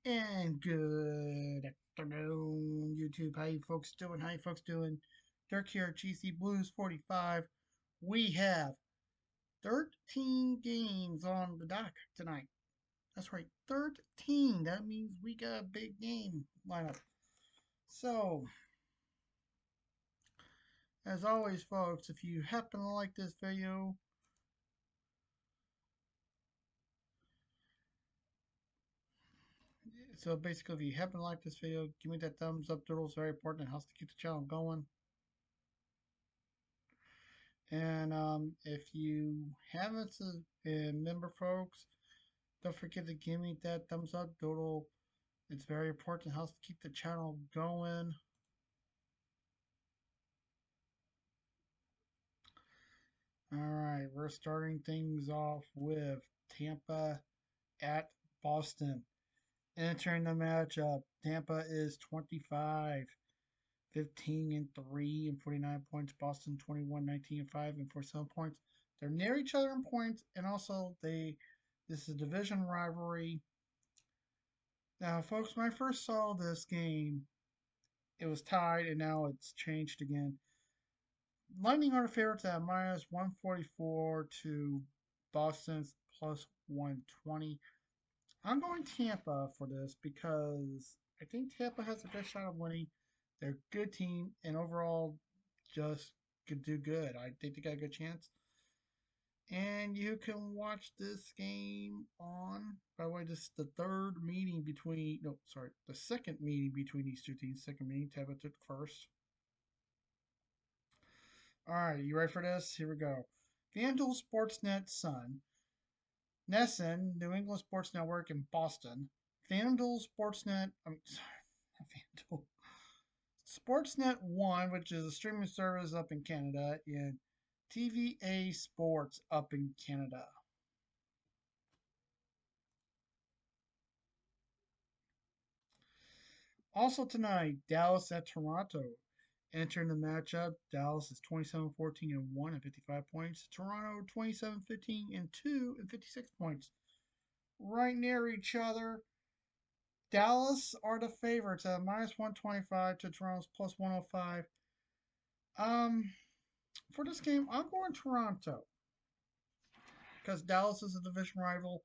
And good afternoon, YouTube. How you folks doing? How you folks doing? Dirk here at GC Blues 45. We have 13 games on the dock tonight. That's right, 13. That means we got a big game lineup. So, as always, folks, if you happen to like this video, so basically, if you happen to like this video, give me that thumbs up doodle. It's very important. It helps to keep the channel going. And if you haven't been member folks, don't forget to give me that thumbs up doodle. It's very important. It helps to keep the channel going. All right, we're starting things off with Tampa at Boston. Entering the matchup, Tampa is 25, 15 and 3 and 49 points. Boston 21, 19 and 5 and 47 points. They're near each other in points, and also this is a division rivalry. Now, folks, when I first saw this game, it was tied, and now it's changed again. Lightning are the favorites at minus 144 to Boston's plus 120. I'm going Tampa for this because I think Tampa has a good shot of winning. They're a good team, and overall, just could do good. I think they got a good chance. And you can watch this game on, by the way, this is the third meeting between, no, sorry, the second meeting between these two teams. Second meeting, Tampa took first. All right, you ready for this? Here we go. FanDuel Sportsnet Sun, Nesson, New England Sports Network in Boston, FanDuel Sportsnet, sorry, FanDuel, Sportsnet 1, which is a streaming service up in Canada, and TVA Sports up in Canada. Also tonight, Dallas at Toronto. Entering the matchup, Dallas is 27-14 and 1 and 55 points. Toronto 27-15 and 2 and 56 points. Right near each other. Dallas are the favorites at minus 125 to Toronto's plus 105. Um, for this game, I'm going Toronto because Dallas is a division rival.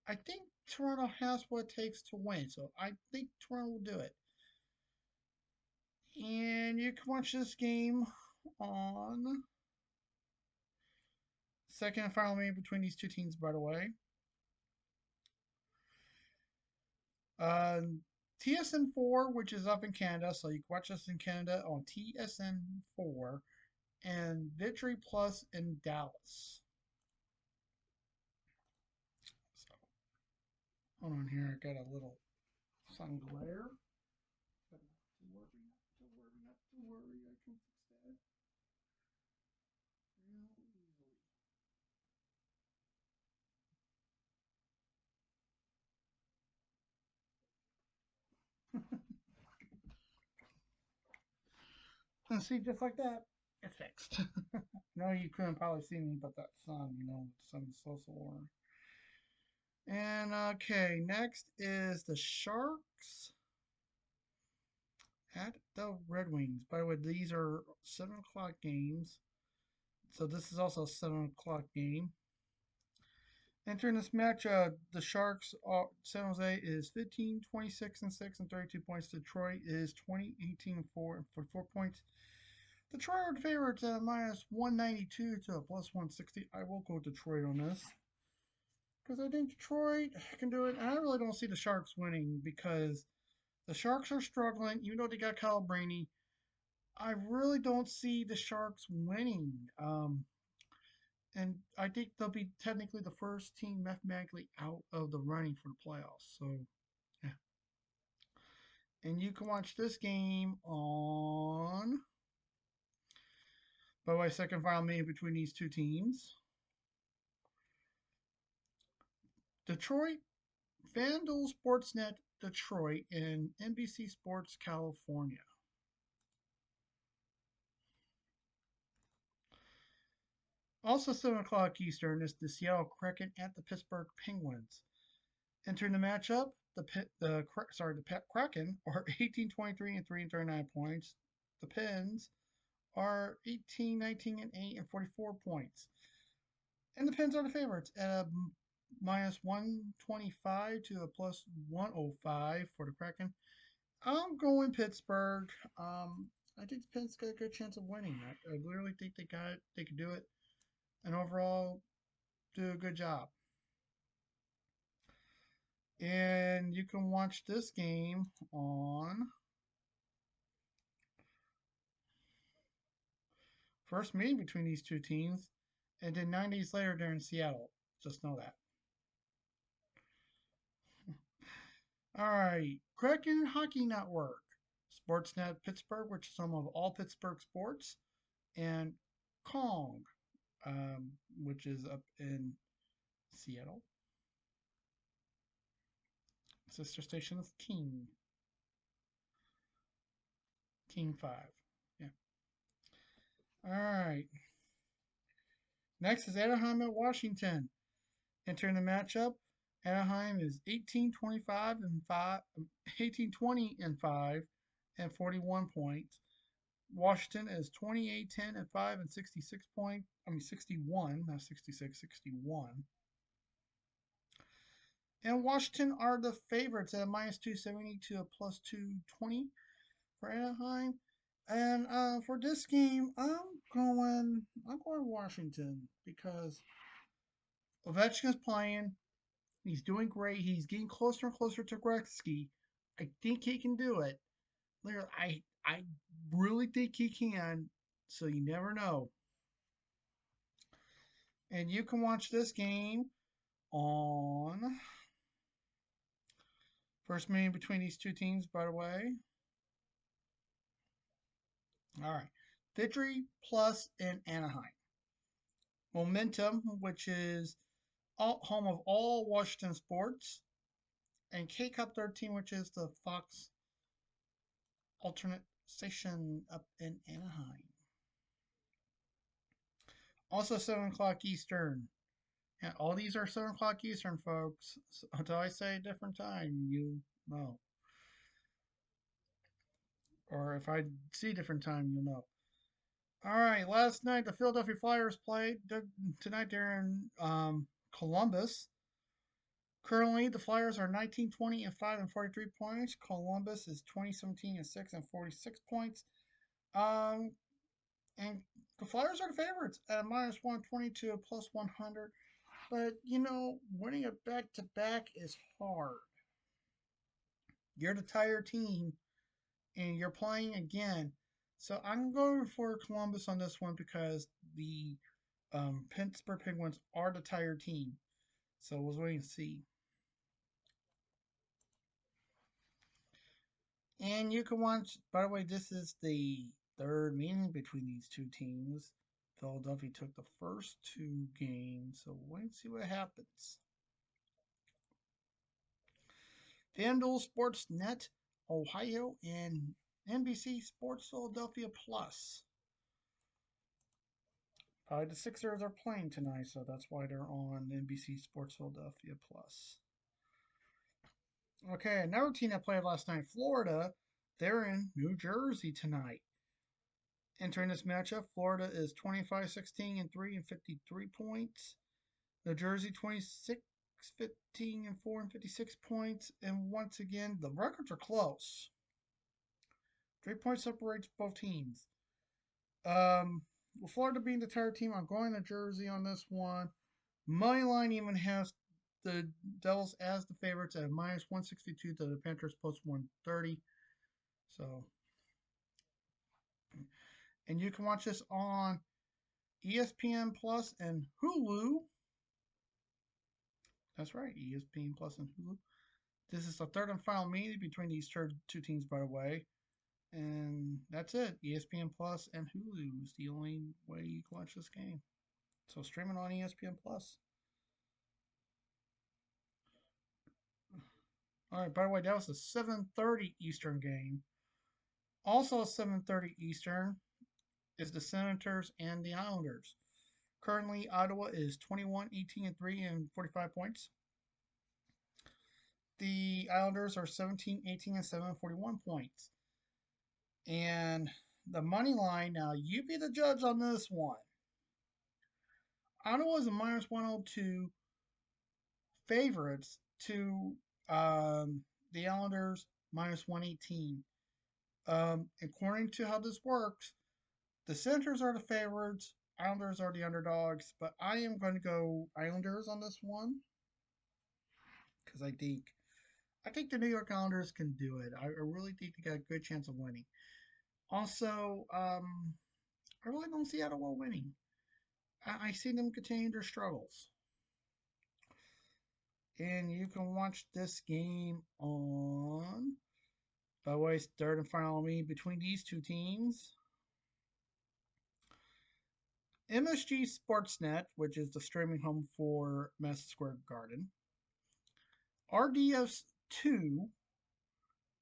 I think Toronto has what it takes to win, so I think Toronto will do it. And you can watch this game on second and final meeting between these two teams, by the way. Uh, TSN4, which is up in Canada, so you can watch us in Canada on TSN4, and Victory Plus in Dallas. So, hold on here, I got a little sun glare. But not to worry, not to worry, not to worry, I can fix that real easily. And see, just like that, it's fixed. No, you couldn't probably see me, but that sun, the sun is so warm. And okay, next is the Sharks at the Red Wings. By the way, these are 7 o'clock games, so this is also a 7 o'clock game. Entering this match, the Sharks, San Jose is 15, 26, and 6, and 32 points. Detroit is 20, 18, and 4, and 44 points. Detroit are the favorites at minus 192 to a plus 160. I will go Detroit on this because I think Detroit can do it. And I really don't see the Sharks winning because the Sharks are struggling, even though they got Kyle Brainy. I really don't see the Sharks winning. And I think they'll be technically the first team mathematically out of the running for the playoffs. So, yeah. And you can watch this game on, by the way, second final meeting between these two teams. Detroit, FanDuel Sportsnet Detroit, and NBC Sports California. Also 7 o'clock Eastern is the Seattle Kraken at the Pittsburgh Penguins. Entering the matchup, the Kraken are 18, 23, and 3 and 39 points. The Pens are 18, 19, and 8 and 44 points. And the Pens are the favorites at a minus 125 to a plus 105 for the Kraken. I'm going Pittsburgh. I think the Pens got a good chance of winning. I literally think they could do it, and overall do a good job. And you can watch this game on first meeting between these two teams, and then 9 days later they're in Seattle. Just know that. All right, Kraken Hockey Network, Sportsnet Pittsburgh, which is home of all Pittsburgh sports, and Kong, which is up in Seattle. Sister station is King 5. Yeah. All right. Next is Anaheim at Washington. Entering the matchup, Anaheim is 18-25 and 5, 18-20 and 5, and 41 points. Washington is 28-10 and 5 and 66 points. 61, not 66, 61. And Washington are the favorites at minus 270 to a plus 220 for Anaheim. And for this game, I'm going Washington because Ovechkin's playing. He's doing great. He's getting closer and closer to Gretzky. I think he can do it. I really think he can. So you never know. And you can watch this game on first meeting between these two teams, by the way. All right. Victory Plus in Anaheim. Momentum, which is home of all Washington sports. And K Cup 13, which is the Fox alternate station up in Anaheim. Also 7 o'clock Eastern. And all these are 7 o'clock Eastern, folks. So until I say a different time, you know. Or if I see a different time, you'll know. All right, last night the Philadelphia Flyers played. Tonight they're in Columbus. Currently, the Flyers are 19, 20, and 5 and 43 points. Columbus is 20, 17, and 6 and 46 points. And the Flyers are the favorites at a minus 120 to a plus 100. But, winning a back-to-back is hard. You're the tired team, and you're playing again. So I'm going for Columbus on this one because the Pittsburgh Penguins are the tired team. So we'll wait and see. And you can watch, by the way, this is the third meeting between these two teams. Philadelphia took the first two games, so we'll wait and see what happens. FanDuel Sportsnet, Ohio, and NBC Sports Philadelphia Plus. Probably the Sixers are playing tonight, so that's why they're on NBC Sports Philadelphia Plus. Okay, another team that played last night, Florida, they're in New Jersey tonight. Entering this matchup, Florida is 25, 16, and 3 and 53 points. New Jersey 26, 15, and 4 and 56 points. And once again, the records are close. 3 points separates both teams. With Florida being the tired team, I'm going to Jersey on this one. MoneyLine even has the Devils as the favorites at minus 162 to the Panthers plus 130. So, and you can watch this on ESPN Plus and Hulu. That's right, ESPN Plus and Hulu. This is the third and final meeting between these two teams, by the way. And that's it. ESPN Plus and Hulu is the only way you can watch this game. So stream it on ESPN Plus. All right, by the way, that was a 7:30 Eastern game. Also 7:30 Eastern is the Senators and the Islanders. Currently, Ottawa is 21, 18, and 3 and 45 points. the Islanders are 17, 18, and 7, 41 points. And the money line, now you be the judge on this one. Ottawa is a minus 102 favorites to the Islanders minus 118. According to how this works, the Senators are the favorites, Islanders are the underdogs, but I am going to go Islanders on this one because I think the New York Islanders can do it. I really think they got a good chance of winning. Also, I really don't see Ottawa winning. I see them continue their struggles. And you can watch this game on, by the way, third and final meeting between these two teams. MSG Sportsnet, which is the streaming home for Madison Square Garden. RDS2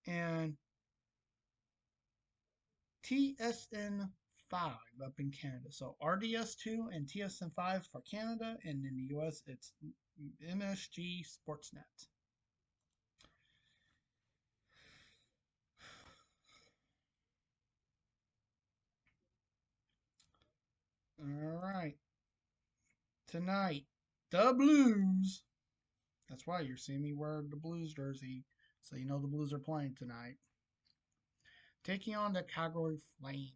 and TSN5 up in Canada. So RDS2 and TSN5 for Canada, and in the US it's MSG Sportsnet. All right. Tonight, the Blues. That's why you're seeing me wear the Blues jersey, so you know the Blues are playing tonight. Taking on the Calgary Flames.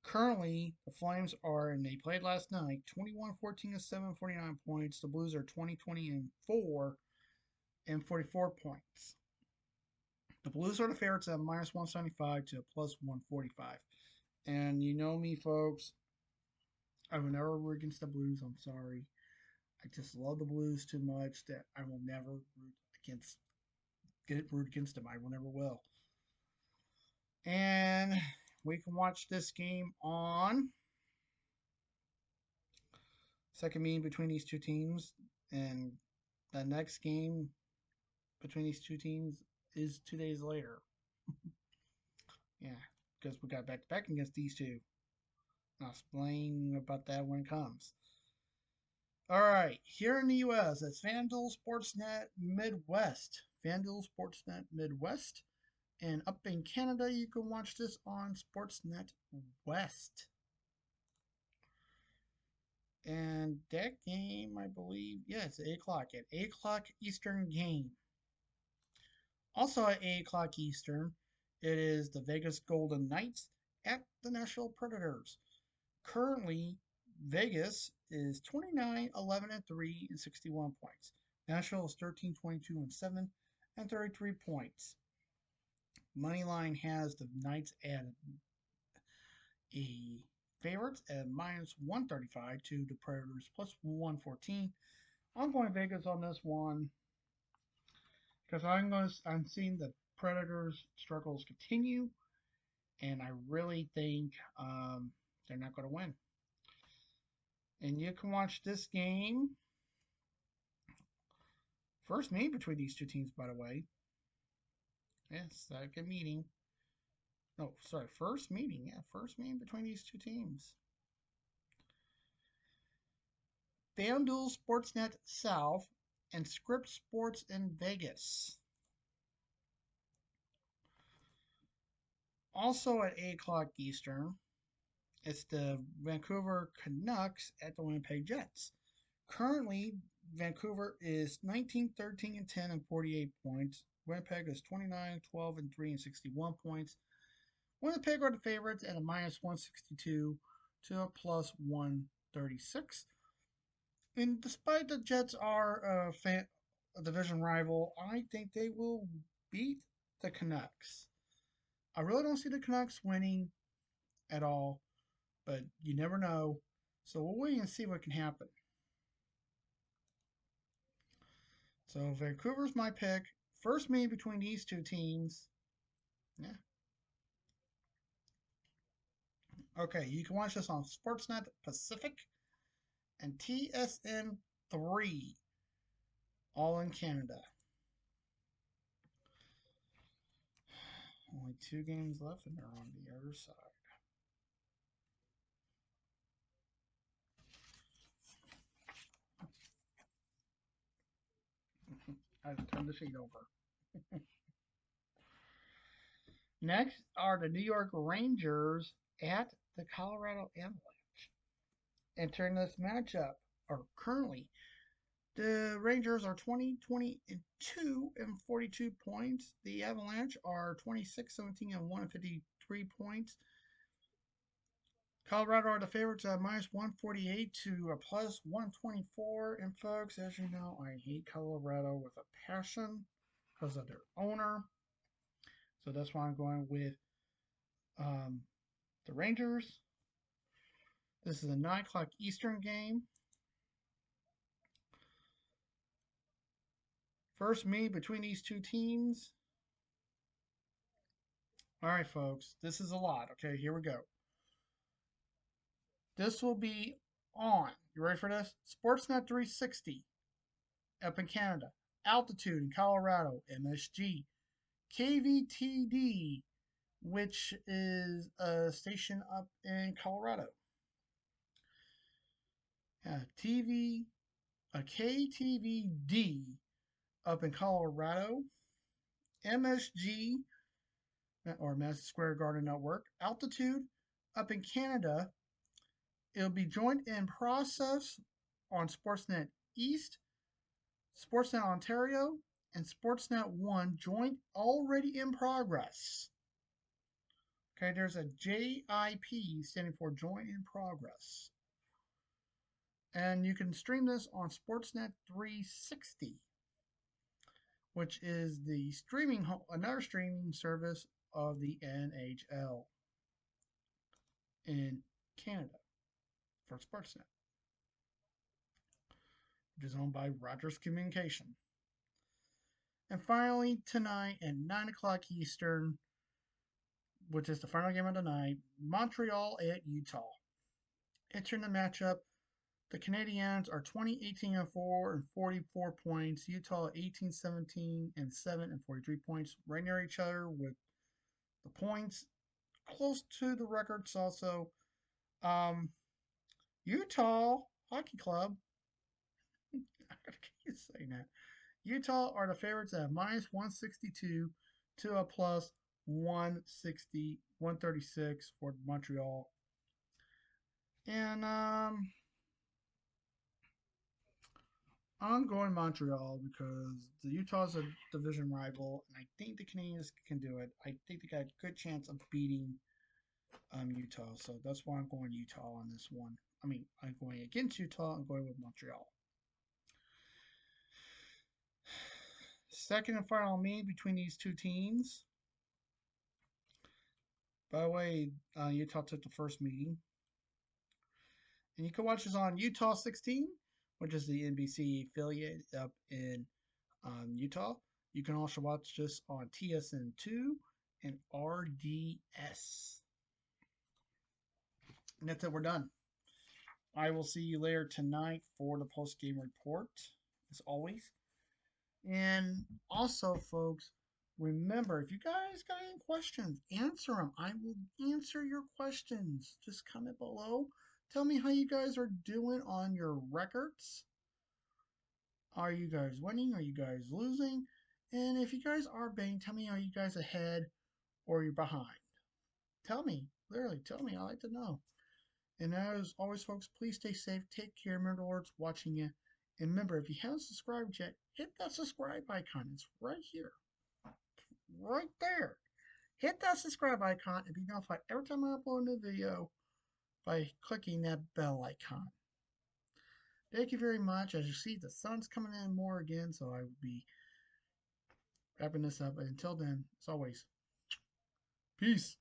Currently, the Flames are, and they played last night, 21-14 and 749 points. The Blues are 20-20 and 4 and 44 points. The Blues are the favorites at minus 175 to plus 145. And you know me, folks, I will never root against the Blues. I'm sorry. I just love the Blues too much that I will never root against them. I will never will. And we can watch this game on second meeting between these two teams, and the next game between these two teams is 2 days later. Yeah, because we got back to back against these two. I'll explain about that when it comes. All right, here in the U.S., it's FanDuel Sportsnet Midwest. FanDuel Sportsnet Midwest. And up in Canada, you can watch this on Sportsnet West. And that game, I believe, yeah, it's 8 o'clock. At 8 o'clock Eastern game. Also at 8 o'clock Eastern, it is the Vegas Golden Knights at the Nashville Predators. Currently, Vegas is 29, 11, and 3 and 61 points. Nashville is 13, 22, and 7 and 33 points. MoneyLine has the Knights at a favorites at minus 135 to the Predators plus 114. I'm going Vegas on this one because I'm seeing the Predators struggles continue, and I really think they're not going to win. And you can watch this game. First meeting between these two teams, by the way. Yes, second meeting. No, sorry, first meeting. Yeah, first meeting between these two teams. FanDuel Sportsnet South and Script Sports in Vegas. Also at 8 o'clock Eastern, it's the Vancouver Canucks at the Winnipeg Jets. Currently, Vancouver is 19, 13, and 10 and 48 points. Winnipeg is 29, 12, and 3 and 61 points. Winnipeg are the favorites at a minus 162 to a plus 136. And despite the Jets are a division rival, I think they will beat the Canucks. I really don't see the Canucks winning at all, but you never know. So we'll wait and see what can happen. So Vancouver's my pick. First meeting between these two teams. Yeah. Okay, you can watch this on Sportsnet Pacific and TSN3, all in Canada. Only 2 games left, and they're on the other side. I turned the sheet over. Next are the New York Rangers at the Colorado Avalanche. Entering this matchup are currently the Rangers are 20, 22, and 42 points. The Avalanche are 26, 17, and 1 and 53 points. Colorado are the favorites at minus 148 to a plus 124. And folks, as you know, I hate Colorado with a passion because of their owner. So that's why I'm going with um, the Rangers. This is a 9 o'clock Eastern game. First meet between these two teams. All right, folks, this is a lot. Okay, here we go. This will be on, you ready for this? Sportsnet 360 up in Canada, Altitude in Colorado, MSG, KVTD, which is a station up in Colorado. KTVD up in Colorado, MSG, or Madison Square Garden Network, Altitude up in Canada. It'll be joined in process on Sportsnet East, Sportsnet Ontario, and Sportsnet 1 joint already in progress. Okay, there's a JIP standing for joint in progress. And you can stream this on Sportsnet 360, which is the another streaming service of the NHL in Canada for Sportsnet, which is owned by Rogers Communication. And finally, tonight at 9 o'clock Eastern, which is the final game of the night, Montreal at Utah. Entering the matchup, the Canadiens are 20, 18, and 4 and 44 points. Utah 18, 17, and 7 and 43 points. Right near each other with the points. Close to the records also. Utah Hockey Club. I keep saying that. Utah are the favorites at minus 162 to a plus 160, 136 for Montreal. And I'm going Montreal because the Utah's a division rival, and I think the Canadiens can do it. I think they got a good chance of beating Utah, so that's why I'm going Utah on this one. I mean, I'm going against Utah. I'm going with Montreal. Second and final meet between these two teams. By the way, Utah took the first meeting. And you can watch this on Utah 16, which is the NBC affiliate up in Utah. You can also watch this on TSN2 and RDS. And that's it, we're done. I will see you later tonight for the post-game report, as always. And also, folks, remember, if you guys got any questions, answer them. I will answer your questions. Just comment below. Tell me how you guys are doing on your records. Are you guys winning? Are you guys losing? And if you guys are betting, tell me, are you guys ahead or you're behind? Tell me. Literally, tell me. I like to know. And as always, folks, please stay safe. Take care. Remember, the Lord's watching you. And remember, if you haven't subscribed yet, hit that subscribe icon. It's right here. Right there. Hit that subscribe icon and be notified every time I upload a new video by clicking that bell icon. Thank you very much. As you see, the sun's coming in more again, so I will be wrapping this up. But until then, as always, peace.